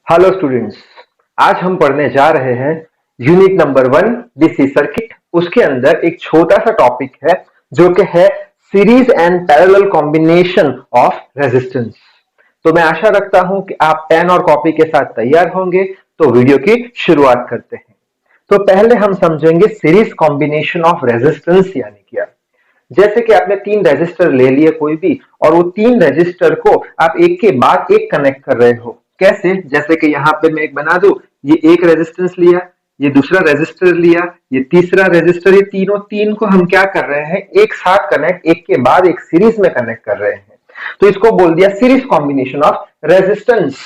Hello students. आज हम पढ़ने जा रहे हैं यूनिट नंबर 1 डीसी सर्किट। उसके अंदर एक छोटा सा टॉपिक है जो कि है series and parallel combination of resistance. तो मैं आशा रखता हूं कि आप पेन और कॉपी के साथ तैयार होंगे। तो वीडियो की शुरुआत करते हैं। तो पहले हम समझेंगे सीरीज कॉम्बिनेशन ऑफ रेजिस्टेंस यानी क्या। जैसे कि आपने तीन रेजिस्टर ले लिए कोई भी, और वो तीन रेजिस्टर को आप एक के बाद एक कनेक्ट कर रहे हो। कैसे? जैसे कि यहां पे मैं एक बना दूं, ये एक रेजिस्टेंस लिया, ये दूसरा रेजिस्टर लिया, ये तीसरा रेजिस्टर, ये तीनों तीन को हम क्या कर रहे हैं, एक साथ कनेक्ट, एक के बाद एक सीरीज में कनेक्ट कर रहे हैं। तो इसको बोल दिया सीरीज कॉम्बिनेशन ऑफ रेजिस्टेंस।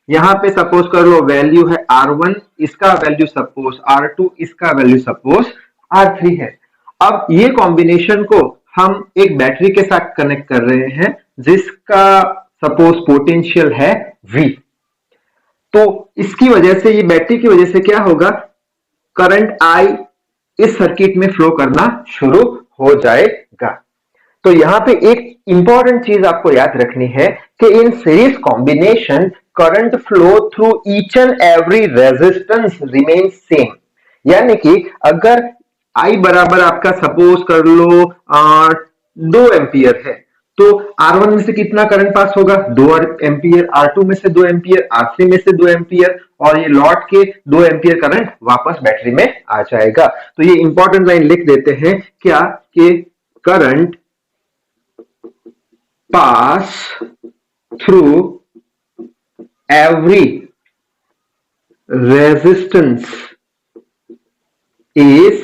यहां पे सपोज कर लो वैल्यू है R1, इसका वैल्यू सपोज R2, इसका वैल्यू सपोज R3 है। अब ये कॉम्बिनेशन को हम एक बैटरी के साथ कनेक्ट कर रहे हैं जिसका सपोज पोटेंशियल है V। तो इसकी वजह से, ये बैटरी की वजह से क्या होगा, करंट I इस सर्किट में फ्लो करना शुरू हो जाएगा। तो यहां पे एक इंपॉर्टेंट चीज आपको याद रखनी है कि in series combination current flow through each and every resistance remain same. यानी कि अगर I बराबर आपका सपोज कर लो 2 एम्पियर है, तो R1 में से कितना करंट पास होगा, 2 एम्पियर, R2 में से 2 एम्पियर, R3 में से 2 एम्पियर, और ये लौट के 2 एम्पियर करंट वापस बैटरी में आ जाएगा। तो ये इंपॉर्टेंट लाइन लिख देते हैं क्या, कि current pass through every resistance is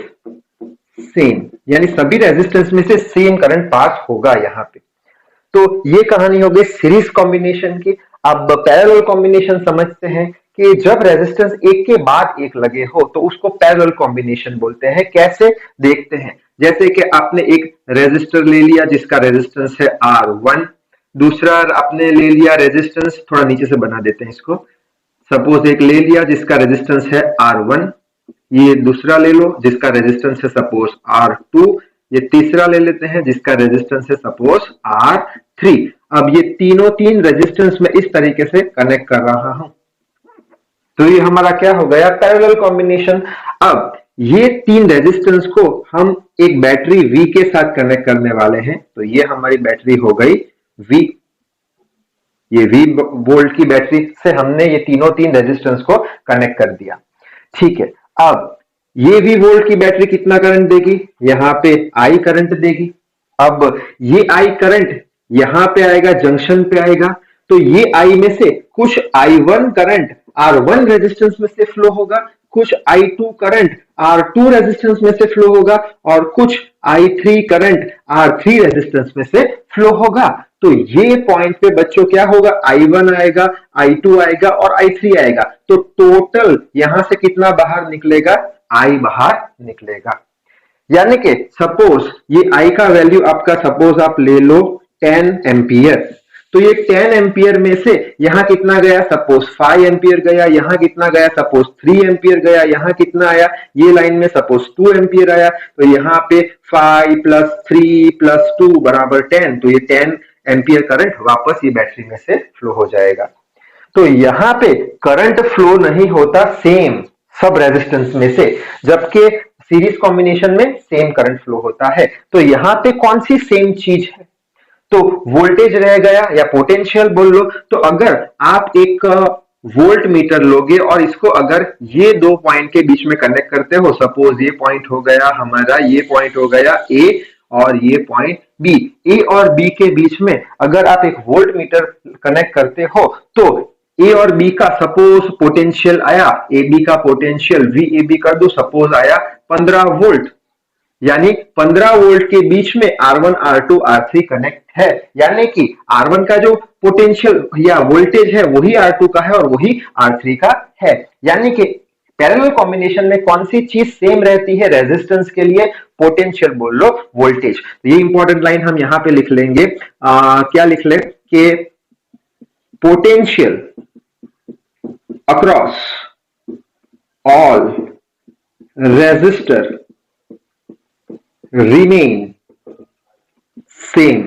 same। यानी सभी रेजिस्टेंस में से सेम करंट पास होगा यहां पे। तो ये कहानी हो गई सीरीज कॉम्बिनेशन की। अब पैरेलल कॉम्बिनेशन समझते हैं कि जब रेजिस्टेंस एक के बाद एक लगे हो तो उसको पैरेलल कॉम्बिनेशन बोलते हैं। कैसे? देखते हैं। जैसे कि आपने एक रेजिस्टर ले लिया जिसका रेजिस्टेंस है R1, दूसरा आपने ले लिया रेजिस्टेंस, थोड़ा नीचे से बना देते हैं इसको, सपोज एक ले लिया जिसका रेजिस्टेंस है R1, ये दूसरा ले लो जिसका रेजिस्टेंस है सपोज R2, ये तीसरा ले लेते हैं जिसका रेजिस्टेंस है सपोज R3। अब ये तीनों तीन रेजिस्टेंस में इस तरीके से कनेक्ट कर रहा हूं, तो ये हमारा क्या हो गया, पैरेलल कॉम्बिनेशन। अब ये तीन रेजिस्टेंस को हम एक बैटरी V के साथ कनेक्ट करने वाले हैं। तो ये हमारी बैटरी हो गई V। ये V वोल्ट की बैटरी से हमने ये तीनों तीन रेजिस्टेंस को कनेक्ट कर दिया। ठीक है। अब ये V वोल्ट की बैटरी कितना करंट देगी, यहां पे I करंट देगी। अब ये I करंट यहां पे आएगा, जंक्शन पे आएगा, तो ये I में से कुछ I1 करंट R1 रेजिस्टेंस में से फ्लो होगा, कुछ I2 करंट R2 रेजिस्टेंस में से फ्लो होगा, और कुछ I3 करंट R3 रेजिस्टेंस में से फ्लो होगा। तो ये पॉइंट पे बच्चों क्या होगा, I1 आएगा, I2 आएगा और I3 आएगा। तो टोटल यहां से कितना बाहर निकलेगा, I बाहर निकलेगा। यानी कि सपोज ये I का वैल्यू आपका सपोज आप ले लो 10 एम्पियर, तो ये 10 एम्पियर में से यहां कितना गया, सपोज 5 एम्पियर गया, यहां कितना गया, सपोज 3 एम्पियर गया, यहां कितना आया, ये लाइन में सपोज 2 एम्पियर आया, तो यहां पे 5 + 3 + 2 = 10। तो ये 10 एम्पियर करंट वापस ये बैटरी में से फ्लो हो जाएगा। तो यहां पे करंट फ्लो नहीं होता सेम सब रेजिस्टेंस में से, जबकि सीरीज कॉम्बिनेशन में सेम करंट फ्लो होता है। तो यहां पे कौन सी सेम चीज है, तो वोल्टेज रह गया या पोटेंशियल बोल लो। तो अगर आप एक वोल्ट मीटर लोगे और इसको अगर ये दो पॉइंट के बीच में कनेक्ट करते हो, सपोज ये पॉइंट हो गया हमारा, ये पॉइंट हो गया ए और ये पॉइंट बी, ए और बी के बीच में अगर आप एक वोल्ट मीटर कनेक्ट करते हो, तो ए और बी का सपोज पोटेंशियल आया, ए बी का पोटेंशियल वी ए बी कर दो, सपोज आया 15 वोल्ट, यानी 15 वोल्ट के बीच में R1 R2 R3 कनेक्ट है। यानी कि R1 का जो पोटेंशियल या वोल्टेज है वही R2 का है और वही R3 का है। यानी कि पैरेलल कॉम्बिनेशन में कौन सी चीज सेम रहती है रेजिस्टेंस के लिए, पोटेंशियल बोल लो, वोल्टेज। तो ये इंपॉर्टेंट लाइन हम यहां पे लिख लेंगे। क्या लिख ले कि potential across all resistor remain same.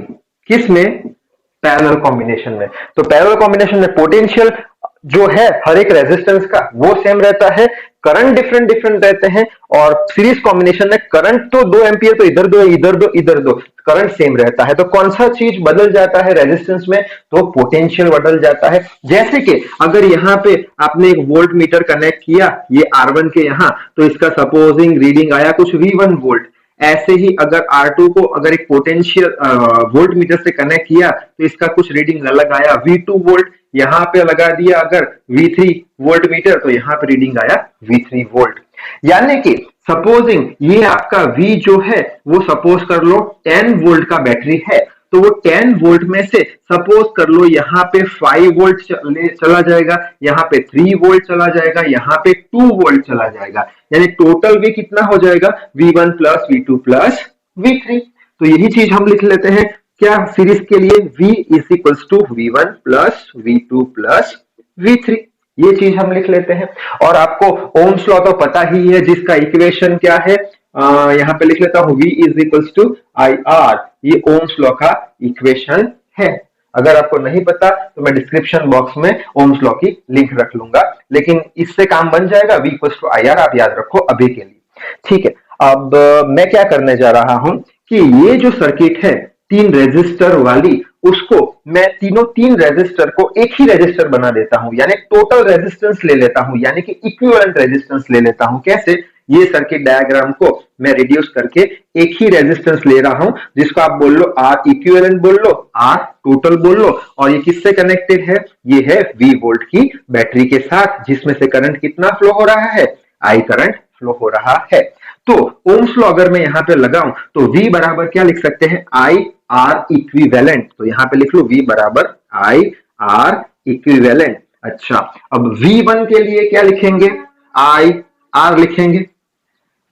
किसमें? पैरेलल कॉम्बिनेशन में। तो पैरेलल कॉम्बिनेशन में पोटेंशियल जो है हर एक रेजिस्टेंस का वो सेम रहता है, करंट डिफरेंट डिफरेंट रहते हैं, और सीरीज कॉम्बिनेशन में करंट तो 2 एम्पियर तो इधर दो इधर दो इधर दो, करंट सेम रहता है। तो कौन सा चीज बदल जाता है रेजिस्टेंस में? तो पोटेंशियल बदल जाता है। जैसे कि अगर यहाँ पे आपने एक वोल्ट मीटर कनेक्ट किया ये R1 के यहाँ, तो इसका सपोजिंग रीडिंग आया कुछ V1 वोल्ट। ऐसे ही अगर R2 को अगर एक पोटेंशियल वोल्ट मीटर से कनेक्ट किया तो इसका कुछ रीडिंग अलग आया V2 वोल्ट। यहाँ पे लगा दिया अगर V3 वोल्ट मीटर तो यहाँ पे रीडिंग आया V3 वोल्ट। यानी कि सपोजिंग ये आपका V जो है वो सपोज कर लो 10 वोल्ट का बैटरी है, तो वो 10 वोल्ट में से सपोज कर लो यहाँ पे 5 वोल्ट चला जाएगा, यहाँ पे 3 वोल्ट चला जाएगा, यहाँ पे 2 वोल्ट चला जाएगा, यानी टोटल भी कितना हो जाएगा? V1 plus V2 plus V3। तो यही चीज हम लिख लेते हैं क्या सीरीज के लिए? V is equals to V1 plus V2 plus V3, ये चीज हम लिख लेते हैं। और आपको ओम्स लॉ तो पता ही है जिसका इक्वेशन क्या है, यहाँ पे लिख लेता हूं V is equals to IR, ये ओम्स लॉ का इक्वेशन है। अगर आपको नहीं पता तो मैं डिस्क्रिप्शन बॉक्स में ओम्स लॉ की लिंक रख लूंगा, लेकिन इससे काम बन जाएगा। V इक्वल्स टू IR आप याद रखो अभी के लिए, ठीक है। अब मैं क्या करने जा रहा हूं कि ये जो सर्किट है 3 रेजिस्टर वाली, उसको मैं तीनों 3 रेजिस्टर को एक ही रेजिस्टर बना देता हूं, यानी टोटल रेजिस्टेंस ले लेता हूं, यानी कि इक्विवेलेंट रेजिस्टेंस ले लेता हूं। कैसे? ये सर्किट डायग्राम को मैं रिड्यूस करके एक ही रेजिस्टेंस ले रहा हूं, जिसको आप बोल लो R इक्विवेलेंट बोल लो, R टोटल बोल लो, और ये किससे कनेक्टेड है? ये है V वोल्ट की बैटरी के साथ, जिसमें से करंट कितना फ्लो हो रहा है? I करंट फ्लो हो रहा है। तो ओम्स लॉ अगर मैं यहाँ पे लगाऊं तो V बराबर क्या लिख सकते हैं? I R equivalent. तो यहाँ पे लिख लो V बराबर I R इक्विवेलेंट। अच्छा, अब V1 के लिए क्या लिखेंगे? I R लिखेंगे।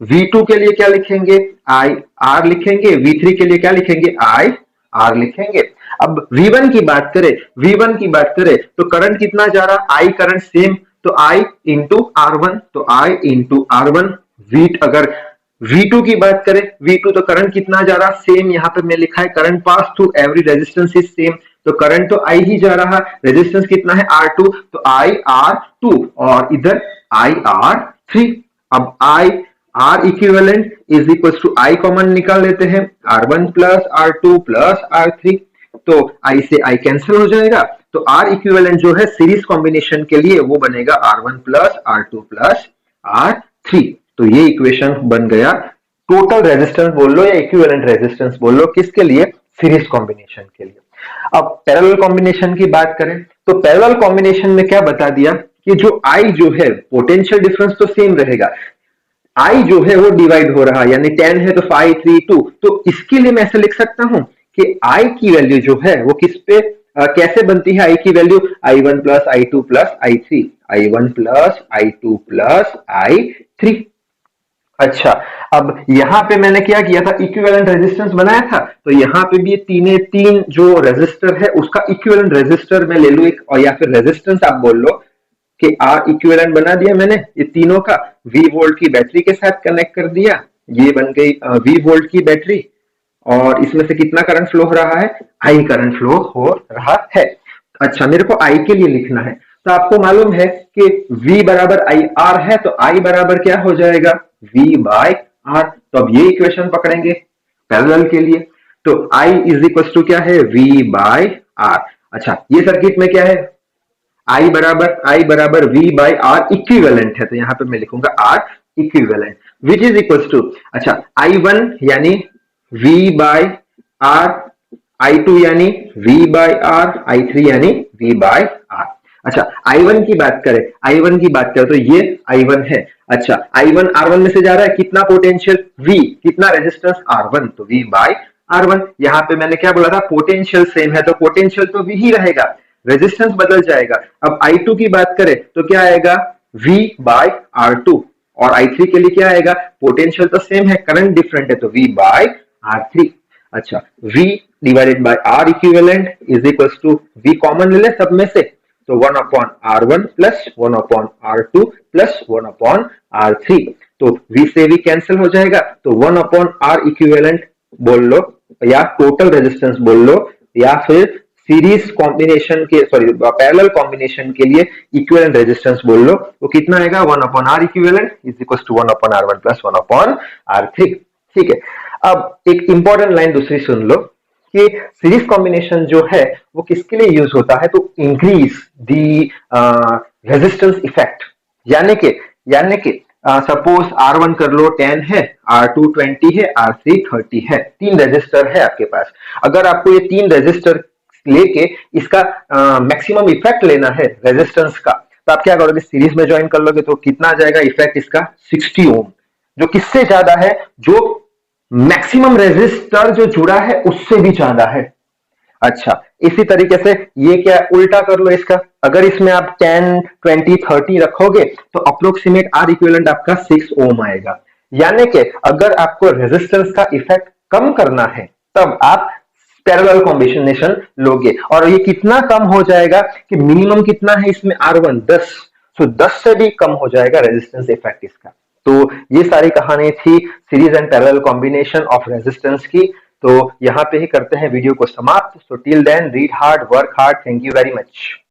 V2 के लिए क्या लिखेंगे? I R लिखेंगे। V3 के लिए क्या लिखेंगे? I R लिखेंगे। अब V1 की बात करें, V1 की बात करें तो करंट कितना जा रहा? I करंट सेम, तो I इंटू R1, तो I इंटू R1। अगर V2 की बात करें, V2 तो करंट कितना जा रहा? सेम, यहाँ पे मैं लिखा है current pass through every resistance is same, तो करंट तो I ही जा रहा, रेजिस्टेंस कितना है? R2, तो IR2, और इधर IR3। अब I R equivalent is equal to I common निकाल लेते हैं, R1 plus R2 plus R3, तो I से I कैंसिल हो जाएगा, तो R इक्विवेलेंट जो है सीरीज कॉम्बिनेशन के लिए वो बनेगा R1 plus R2 plus R3। तो ये इक्वेशन बन गया टोटल रेजिस्टेंस बोल लो या इक्विवेलेंट रेजिस्टेंस बोल लो, किसके लिए? सीरीज कॉम्बिनेशन के लिए। अब पैरेलल कॉम्बिनेशन की बात करें तो पैरेलल कॉम्बिनेशन में क्या बता दिया कि जो I जो है पोटेंशियल डिफरेंस तो सेम रहेगा, I जो है वो डिवाइड हो रहा है, यानी 10 है तो 5 3 2, तो इसके लिए मैं ऐसे लिख सकता हूं कि I की वैल्यू जो है वो किस पे कैसे बनती है? I की value I1 plus I2 plus I3, I1 plus I2 plus I3। अच्छा, अब यहाँ पे मैंने क्या किया था? इक्विवेलेंट रेजिस्टेंस बनाया था, तो यहाँ पे भी तीन जो रेजिस्टर है उसका इक्विवेलेंट रेजिस्टर मैं ले लू एक, और या फिर रेजिस्टेंस आप बोल लो कि R इक्विवेलेंट बना दिया मैंने ये तीनों का, V वोल्ट की बैटरी के साथ कनेक्ट कर दिया, ये बन गई V वोल्ट की बैटरी, और इसमें से कितना करंट फ्लो हो रहा है? I करंट फ्लो हो रहा है। अच्छा, मेरे को I के लिए लिखना है, तो आपको मालूम है कि V बराबर IR है, तो I बराबर क्या हो जाएगा? V by R। तो अब ये इक्वेशन पकड़ेंगे पैरेलल के लिए, तो I इज इक्वल टू क्या है? V by R। अच्छा, ये सर्किट में क्या है? I बराबर V बाय R इक्विवेलेंट है, तो यहाँ पे मैं लिखूंगा R equivalent, which is equal to, अच्छा I1 यानी V बाय R, I2 यानी V बाय R, I3 यानी V बाय R। अच्छा, I1 की बात करें तो ये I1 है। अच्छा, I1 R1 में से जा रहा है, कितना पोटेंशियल? V, कितना रेजिस्टेंस? R1, तो V बाय R1। यहाँ पे मैंने क्या बोला था? पोटेंशियल सेम है, तो पोटेंशियल तो V ही रहेगा, रेजिस्टेंस बदल जाएगा। अब I2 की बात करें तो क्या आएगा? V बाय R2, और I3 के लिए क्या आएगा? पोटेंशियल तो सेम है, करंट डिफरेंट है, तो V बाय R3। अच्छा, V divided by R equivalent is equal to, V common ले ले सब में से, तो 1 upon R1 plus 1 upon R2 plus 1 upon R3, तो V से V कैंसिल हो जाएगा, तो 1 अपॉन R इक्विवेलेंट बोल लो, या टोटल रेजिस्टेंस बोल लो, या फिर सीरीज कॉम्बिनेशन के सॉरी पैरेलल कॉम्बिनेशन के लिए इक्विवेलेंट रेजिस्टेंस बोल लो, वो कितना आएगा 1/R equivalent is equal to 1/R1 plus 1/R3। ठीक है, अब एक इंपॉर्टेंट लाइन दूसरी सुन लो कि सीरीज कॉम्बिनेशन जो है वो किसके लिए यूज होता है, तो इंक्रीज दी रेजिस्टेंस इफेक्ट, यानी कि सपोज R1 कर लो 10 है, R2 20 है, R3 30 है, तीन रेजिस्टर है आपके पास। अगर आपको ये तीन रेजिस्टर लेके इसका मैक्सिमम इफेक्ट लेना है रेजिस्टेंस का, तो आप क्या करोगे, सीरीज में ज्वाइन कर लोगे तो कितना आ जाएगा इफेक्ट इसका 60 ओम, जो किससे ज्यादा है, जो मैक्सिमम रेजिस्टर जो जुड़ा है उससे भी ज्यादा है। अच्छा, इसी तरीके से ये क्या उल्टा कर लो इसका, अगर इसमें आप 10 20 30 रखोगे तो अप्रोक्सीमेट आर इक्विवेलेंट आपका 6 ओम आएगा। यानी कि अगर आपको रेजिस्टेंस का इफेक्ट कम करना है तब आप पैरेलल कॉम्बिनेशन लोगे, और ये कितना कम हो जाएगा कि मिनिमम कितना है इसमें R1 10, सो 10 से भी कम हो जाएगा रेजिस्टेंस इफेक्ट इसका। तो ये सारी कहानी थी series and parallel combination of resistance की। तो यहां पे ही करते हैं वीडियो को समाप्त। So till then read hard, work hard, thank you very much.